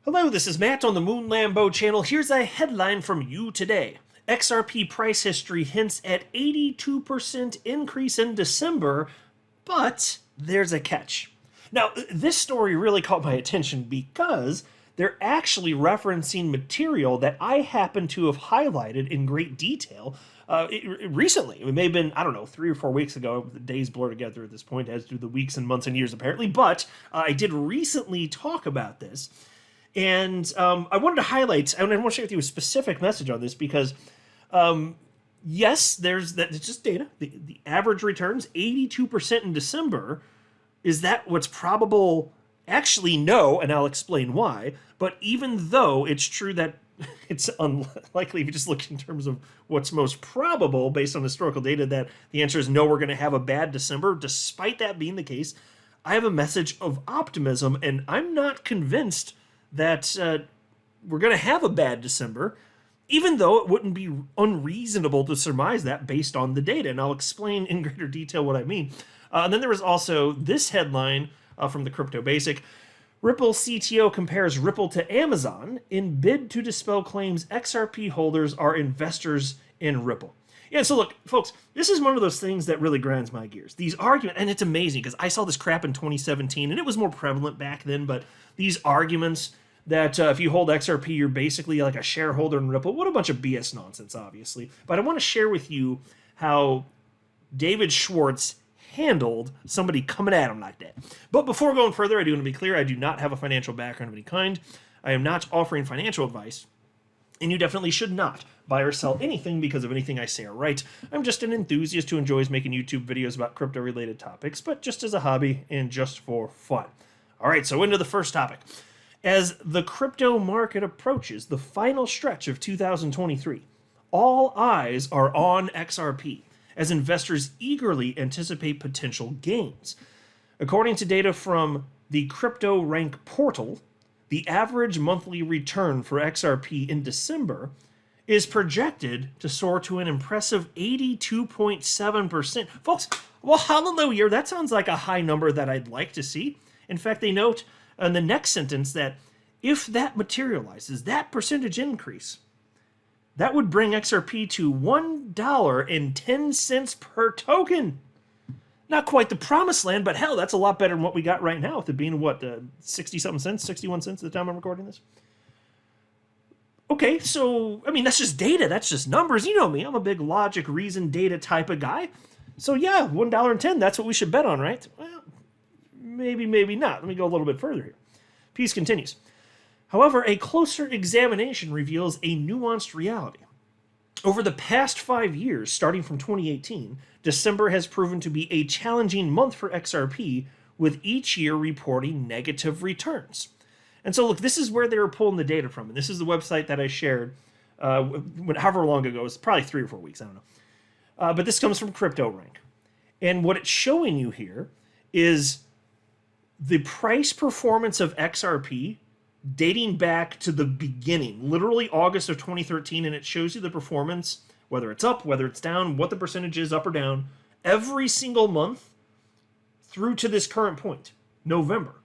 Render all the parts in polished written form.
Hello, this is Matt on the Moon Lambo channel. Here's a headline from you today. XRP price history hints at 82% increase in December, but there's a catch. Now, this story really caught my attention because they're actually referencing material that I happen to have highlighted in great detail recently. It may have been, I don't know, 3 or 4 weeks ago. The days blur together at this point, as do the weeks and months and years apparently, but I did recently talk about this. And I wanted to highlight, and I want to share with you a specific message on this because, yes, there's that. It's just data. The average returns 82% in December. Is that what's probable? Actually, no, and I'll explain why. But even though it's true that it's unlikely, if you just look in terms of what's most probable based on historical data, that the answer is no, we're going to have a bad December. Despite that being the case, I have a message of optimism, and I'm not convinced that we're going to have a bad December, even though it wouldn't be unreasonable to surmise that based on the data. And I'll explain in greater detail what I mean. And then there was also this headline from the Crypto Basic. Ripple CTO compares Ripple to Amazon in bid to dispel claims XRP holders are investors in Ripple. Yeah, so look, folks, this is one of those things that really grinds my gears. These arguments, and it's amazing because I saw this crap in 2017, and it was more prevalent back then, but these arguments that if you hold XRP, you're basically like a shareholder in Ripple. What a bunch of BS nonsense, obviously. But I want to share with you how David Schwartz handled somebody coming at him like that. But before going further, I do want to be clear, I do not have a financial background of any kind. I am not offering financial advice, and you definitely should not buy or sell anything because of anything I say or write. I'm just an enthusiast who enjoys making YouTube videos about crypto-related topics, but just as a hobby and just for fun. All right, so into the first topic. As the crypto market approaches the final stretch of 2023, all eyes are on XRP as investors eagerly anticipate potential gains. According to data from the Crypto Rank portal, the average monthly return for XRP in December is projected to soar to an impressive 82.7%. Folks, well, hallelujah, that sounds like a high number that I'd like to see. In fact, they note in the next sentence that if that materializes, that percentage increase, that would bring XRP to $1.10 per token. Not quite the promised land, but hell, that's a lot better than what we got right now, with it being, what, 60-something cents, 61 cents at the time I'm recording this? Okay, so, I mean, that's just data. That's just numbers. You know me. I'm a big logic, reason, data type of guy. So, yeah, $1.10, that's what we should bet on, right? Well, maybe, maybe not. Let me go a little bit further here. Piece continues. However, a closer examination reveals a nuanced reality. Over the past 5 years, starting from 2018, December has proven to be a challenging month for XRP, with each year reporting negative returns. And so, look, this is where they were pulling the data from. And this is the website that I shared however long ago. It was probably 3 or 4 weeks. I don't know. But this comes from Crypto Rank. And what it's showing you here is the price performance of XRP dating back to the beginning, literally August of 2013, and it shows you the performance, whether it's up, whether it's down, what the percentage is up or down, every single month through to this current point, November.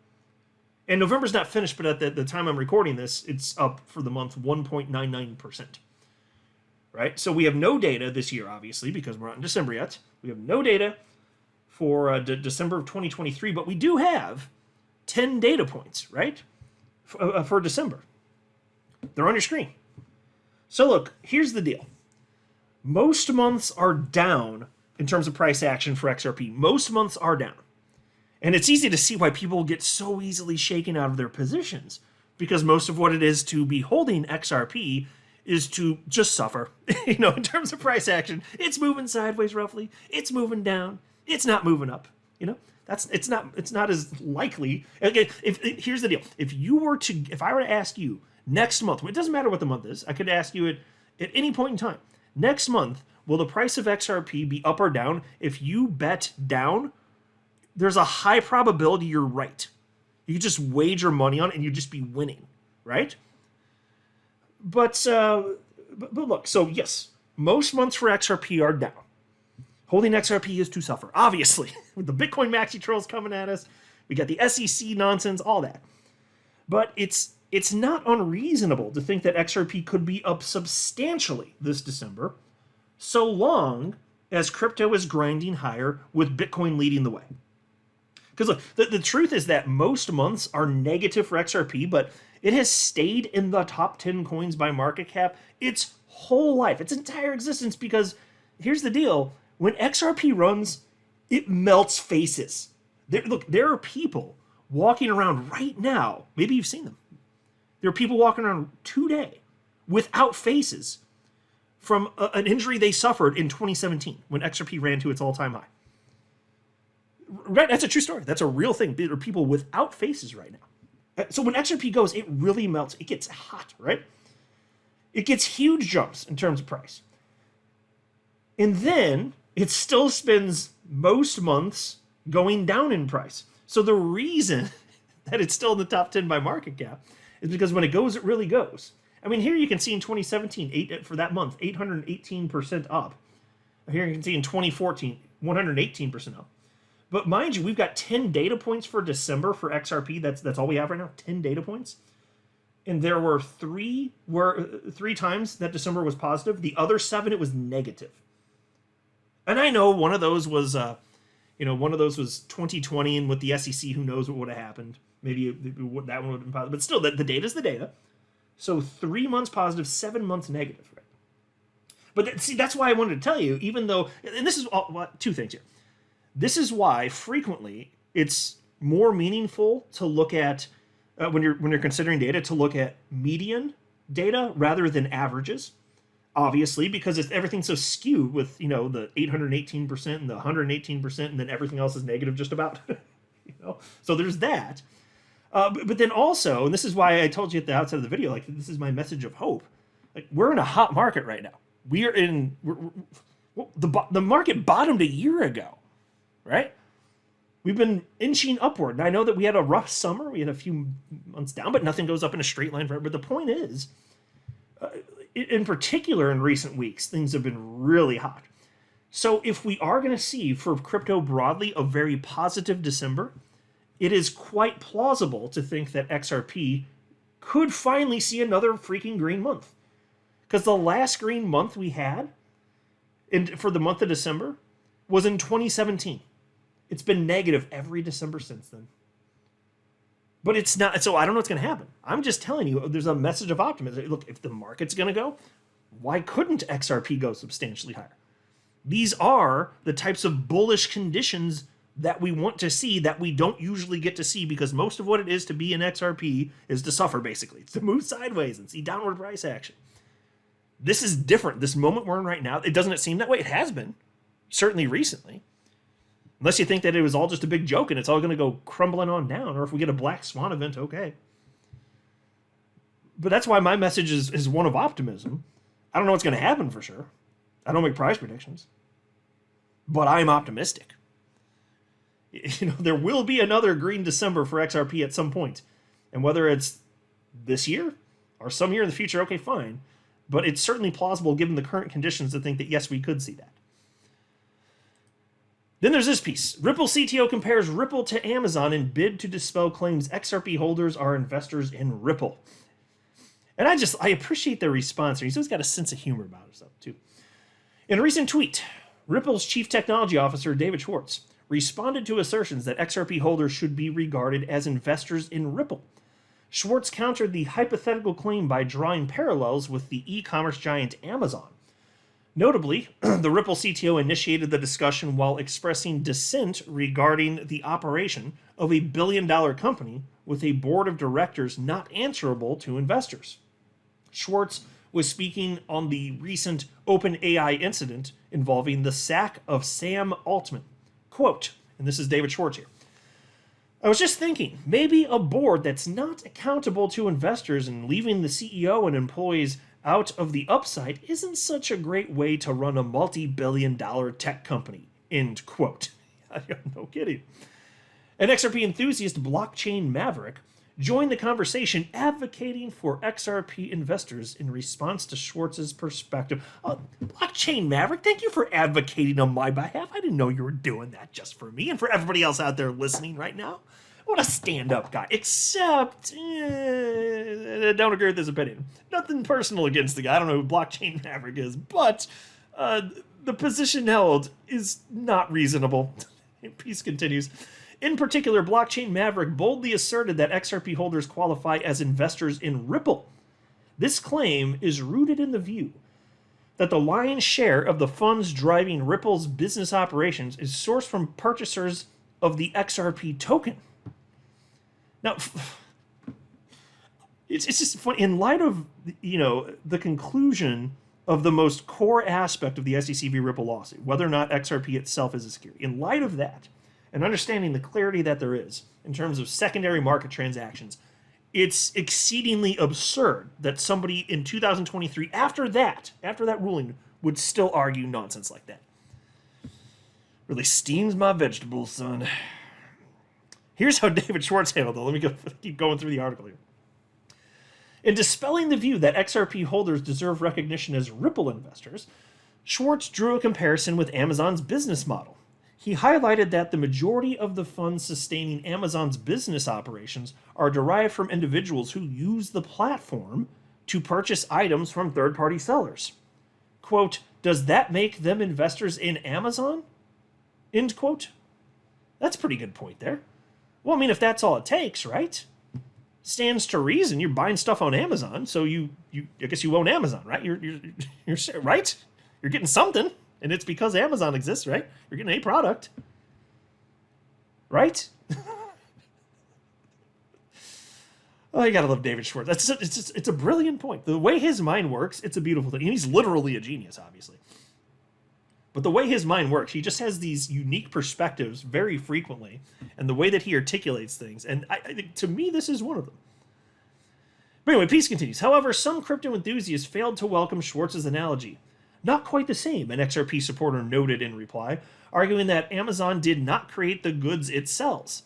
And November's not finished, but at the time I'm recording this, it's up for the month 1.99%. Right? So we have no data this year, obviously, because we're not in December yet. We have no data for December of 2023, but we do have 10 data points, right? For December. They're on your screen. So look, here's the deal. Most months are down in terms of price action for XRP. Most months are down. And it's easy to see why people get so easily shaken out of their positions, because most of what it is to be holding XRP is to just suffer. In terms of price action, it's moving sideways roughly. It's moving down. It's not moving up. It's not as likely. Okay, here's the deal. If I were to ask you next month, it doesn't matter what the month is, I could ask you it at any point in time. Next month, will the price of XRP be up or down? If you bet down, there's a high probability you're right. You could just wager money on it and you'd just be winning, right? But look, so yes, most months for XRP are down. Holding XRP is to suffer, obviously. With the Bitcoin maxi trolls coming at us, we got the SEC nonsense, all that. But it's it's not unreasonable to think that XRP could be up substantially this December, so long as crypto is grinding higher with Bitcoin leading the way. Because look, the truth is that most months are negative for XRP, but it has stayed in the top 10 coins by market cap its whole life, its entire existence, because here's the deal. When XRP runs, it melts faces. There are people walking around right now, maybe you've seen them. There are people walking around today without faces from an injury they suffered in 2017 when XRP ran to its all-time high. Right, that's a true story. That's a real thing. There are people without faces right now. So when XRP goes, it really melts. It gets hot, right? It gets huge jumps in terms of price. And then it still spends most months going down in price. So the reason that it's still in the top 10 by market cap is because when it goes, it really goes. I mean, here you can see in 2017, for that month, 818% up. Here you can see in 2014, 118% up. But mind you, we've got 10 data points for December for XRP. That's all we have right now, 10 data points. And there were three times that December was positive. The other 7, it was negative. And I know one of those was, one of those was 2020, and with the SEC, who knows what would have happened. Maybe that one would have been positive. But still, the data's the data. So 3 months positive, 7 months negative. Right? But see, that's why I wanted to tell you, even though, and this is two things here. This is why frequently it's more meaningful to look at, when you're considering data, to look at median data rather than averages. Obviously, because everything's so skewed with, the 818% and the 118%, and then everything else is negative just about. So there's that. But then also, and this is why I told you at the outset of the video, like, this is my message of hope. Like, we're in a hot market right now. The market bottomed a year ago, right? We've been inching upward. And I know that we had a rough summer. We had a few months down, but nothing goes up in a straight line forever. But the point is, in particular in recent weeks, things have been really hot. So if we are going to see, for crypto broadly, a very positive December, it is quite plausible to think that XRP could finally see another freaking green month. Because the last green month we had for the month of December was in 2017. It's been negative every December since then. But it's not, so I don't know what's going to happen. I'm just telling you, there's a message of optimism. Look, if the market's going to go, why couldn't XRP go substantially higher? These are the types of bullish conditions that we want to see that we don't usually get to see, because most of what it is to be in XRP is to suffer, basically. It's to move sideways and see downward price action. This is different. This moment we're in right now, doesn't it seem that way? It has been, certainly recently. Unless you think that it was all just a big joke and it's all going to go crumbling on down, or if we get a black swan event, okay. But that's why my message is one of optimism. I don't know what's going to happen for sure. I don't make price predictions. But I'm optimistic. There will be another green December for XRP at some point. And whether it's this year or some year in the future, okay, fine. But it's certainly plausible given the current conditions to think that, yes, we could see that. Then there's this piece. Ripple CTO compares Ripple to Amazon in bid to dispel claims XRP holders are investors in Ripple. And I appreciate their response. He's always got a sense of humor about himself, too. In a recent tweet, Ripple's chief technology officer, David Schwartz, responded to assertions that XRP holders should be regarded as investors in Ripple. Schwartz countered the hypothetical claim by drawing parallels with the e-commerce giant Amazon. Notably, the Ripple CTO initiated the discussion while expressing dissent regarding the operation of a billion-dollar company with a board of directors not answerable to investors. Schwartz was speaking on the recent OpenAI incident involving the sack of Sam Altman. Quote, and this is David Schwartz here, "I was just thinking, maybe a board that's not accountable to investors and leaving the CEO and employees out of the upside isn't such a great way to run a multi-billion-dollar tech company." End quote. No kidding. An XRP enthusiast, blockchain maverick, joined the conversation advocating for XRP investors in response to Schwartz's perspective. Blockchain maverick, thank you for advocating on my behalf. I didn't know you were doing that just for me and for everybody else out there listening right now. What a stand-up guy. Except, don't agree with his opinion. Nothing personal against the guy. I don't know who Blockchain Maverick is, but the position held is not reasonable. Piece continues. In particular, Blockchain Maverick boldly asserted that XRP holders qualify as investors in Ripple. This claim is rooted in the view that the lion's share of the funds driving Ripple's business operations is sourced from purchasers of the XRP token. Now, it's just funny. In light of, the conclusion of the most core aspect of the SEC v. Ripple lawsuit, whether or not XRP itself is a security, in light of that, and understanding the clarity that there is in terms of secondary market transactions, it's exceedingly absurd that somebody in 2023, after that ruling, would still argue nonsense like that. Really steams my vegetables, son. Here's how David Schwartz handled it. Let me keep going through the article here. In dispelling the view that XRP holders deserve recognition as Ripple investors, Schwartz drew a comparison with Amazon's business model. He highlighted that the majority of the funds sustaining Amazon's business operations are derived from individuals who use the platform to purchase items from third-party sellers. Quote, does that make them investors in Amazon? End quote. That's a pretty good point there. Well, I mean, if that's all it takes, right? Stands to reason you're buying stuff on Amazon, so I guess you own Amazon, right? You're right? You're getting something. And it's because Amazon exists, right? You're getting a product. Right? Oh, you gotta love David Schwartz. It's a brilliant point. The way his mind works, it's a beautiful thing. He's literally a genius, obviously. But the way his mind works, he just has these unique perspectives very frequently, and the way that he articulates things. And I think, to me, this is one of them. But anyway, piece continues. However, some crypto enthusiasts failed to welcome Schwartz's analogy. Not quite the same, an XRP supporter noted in reply, arguing that Amazon did not create the goods it sells.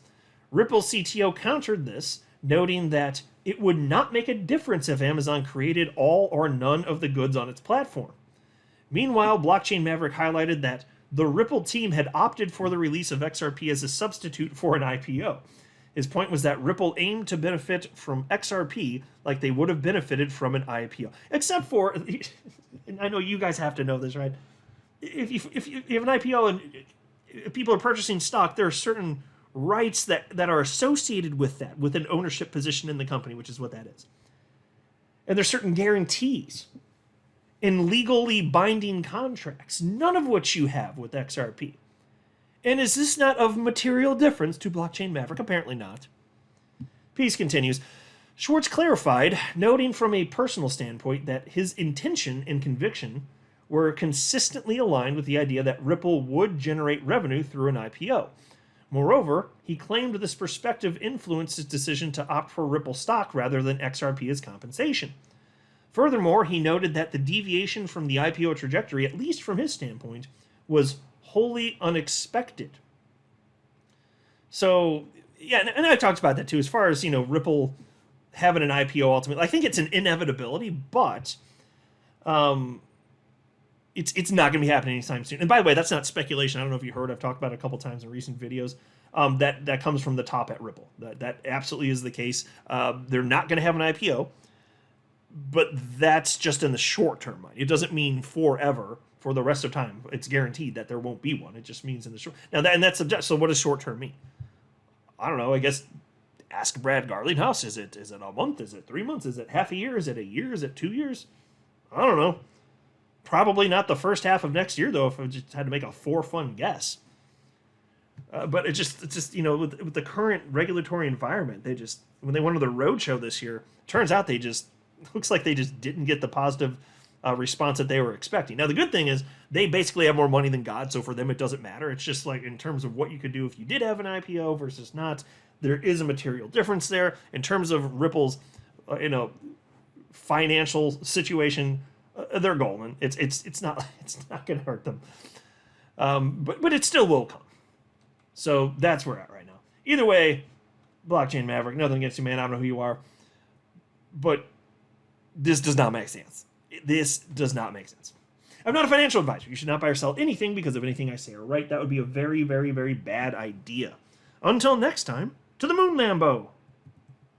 Ripple CTO countered this, noting that it would not make a difference if Amazon created all or none of the goods on its platform. Meanwhile, Blockchain Maverick highlighted that the Ripple team had opted for the release of XRP as a substitute for an IPO. His point was that Ripple aimed to benefit from XRP like they would have benefited from an IPO. Except for, and I know you guys have to know this, right? If you have an IPO and if people are purchasing stock, there are certain rights that are associated with that, with an ownership position in the company, which is what that is. And there's certain guarantees and legally binding contracts, none of which you have with XRP. And is this not of material difference to Blockchain Maverick? Apparently not. Piece continues. Schwartz clarified, noting from a personal standpoint that his intention and conviction were consistently aligned with the idea that Ripple would generate revenue through an IPO. Moreover, he claimed this perspective influenced his decision to opt for Ripple stock rather than XRP as compensation. Furthermore, he noted that the deviation from the IPO trajectory, at least from his standpoint, was wholly unexpected. So, yeah, and I talked about that too, as far as, Ripple having an IPO ultimately. I think it's an inevitability, but it's not going to be happening anytime soon. And by the way, that's not speculation. I don't know if you heard, I've talked about it a couple times in recent videos. That comes from the top at Ripple. That absolutely is the case. They're not going to have an IPO, but that's just in the short term, mind. It doesn't mean forever. For the rest of time, it's guaranteed that there won't be one. It just means in the short. Now, that's subject. So, what does short term mean? I don't know. I guess ask Brad Garlinghouse. Is it a month? Is it 3 months? Is it half a year? Is it a year? Is it 2 years? I don't know. Probably not the first half of next year, though. If I just had to make a for-fun guess. But it's just with the current regulatory environment, when they went to the roadshow this year, turns out looks like they just didn't get the positive response that they were expecting. Now, the good thing is they basically have more money than God, so for them it doesn't matter. It's just like in terms of what you could do if you did have an IPO versus not, there is a material difference there. In terms of Ripple's, financial situation, they're golden. It's not going to hurt them, but it still will come. So that's where we're at right now. Either way, Blockchain Maverick, nothing against you, man. I don't know who you are, but this does not make sense. This does not make sense. I'm not a financial advisor. You should not buy or sell anything because of anything I say or write. That would be a very, very, very bad idea. Until next time, To the moon, Lambo.